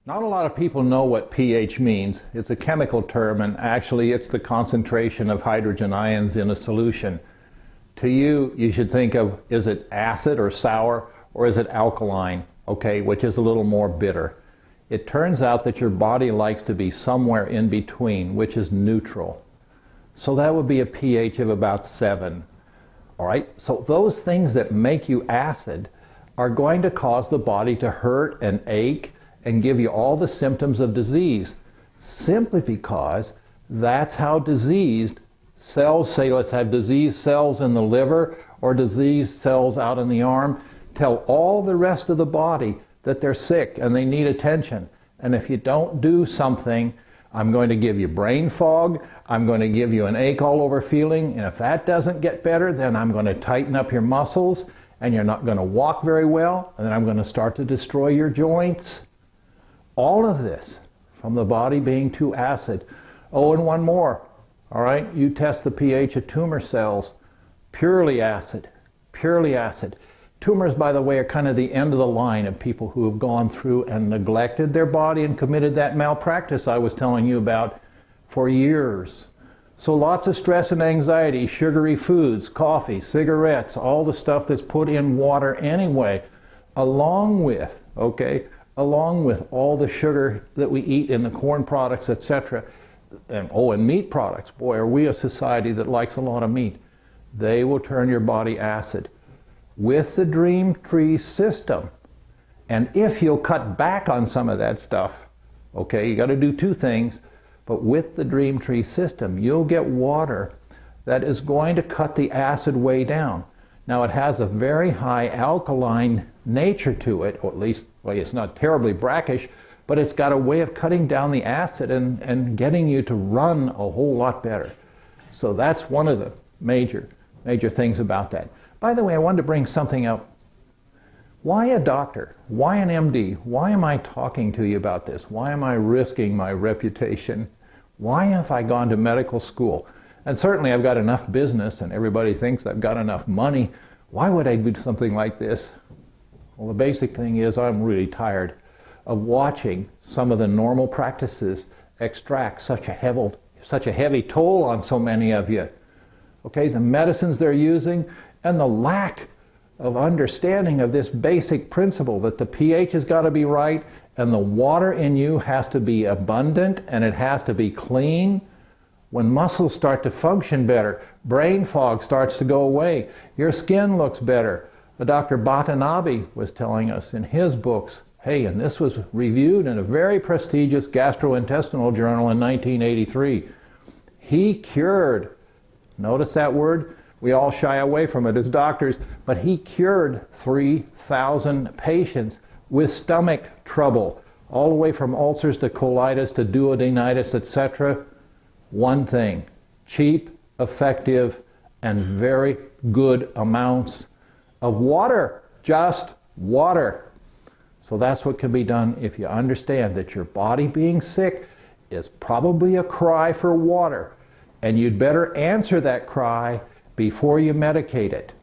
Not a lot of people know what pH means. It's a chemical term, and actually it's the concentration of hydrogen ions in a solution. To you, you should think of, is it acid or sour, or is it alkaline, okay, which is a little more bitter. It turns out that your body likes to be somewhere in between, which is neutral. So that would be a pH of about 7. All right, so those things that make you acid are going to cause the body to hurt and ache and give you all the symptoms of disease, simply because that's how diseased cells, say let's have diseased cells in the liver or diseased cells out in the arm, tell all the rest of the body that they're sick and they need attention. And if you don't do something, I'm going to give you brain fog, I'm going to give you an ache all over feeling, and if that doesn't get better, then I'm going to tighten up your muscles and you're not going to walk very well, and then I'm going to start to destroy your joints. All of this from the body being too acid. Oh, and one more. All right, you test the pH of tumor cells. Purely acid, purely acid. Tumors, by the way, are kind of the end of the line of people who have gone through and neglected their body and committed that malpractice I was telling you about for years. So lots of stress and anxiety, sugary foods, coffee, cigarettes, all the stuff that's put in water anyway, along with, okay, along with all the sugar that we eat in the corn products, etc. And meat products. Boy, are we a society that likes a lot of meat. They will turn your body acid. With the Dream Tree system, and if you'll cut back on some of that stuff, okay, you got to do two things, but with the Dream Tree system, you'll get water that is going to cut the acid way down. Now, it has a very high alkaline nature to it, or at least, well, it's not terribly brackish, but it's got a way of cutting down the acid and getting you to run a whole lot better. So that's one of the major things about that. By the way, I wanted to bring something up. Why a doctor? Why an MD? Why am I talking to you about this? Why am I risking my reputation? Why have I gone to medical school? And certainly I've got enough business and everybody thinks I've got enough money. Why would I do something like this? Well, the basic thing is I'm really tired of watching some of the normal practices extract such a heavy toll on so many of you. Okay, the medicines they're using and the lack of understanding of this basic principle that the pH has got to be right and the water in you has to be abundant and it has to be clean. When muscles start to function better, brain fog starts to go away, your skin looks better. Dr. Watanabe was telling us in his books, hey, and this was reviewed in a very prestigious gastrointestinal journal in 1983. He cured, notice that word? We all shy away from it as doctors, but he cured 3,000 patients with stomach trouble, all the way from ulcers to colitis to duodenitis, etc. One thing, cheap, effective, and very good amounts of water, just water. So that's what can be done if you understand that your body being sick is probably a cry for water, and you'd better answer that cry before you medicate it.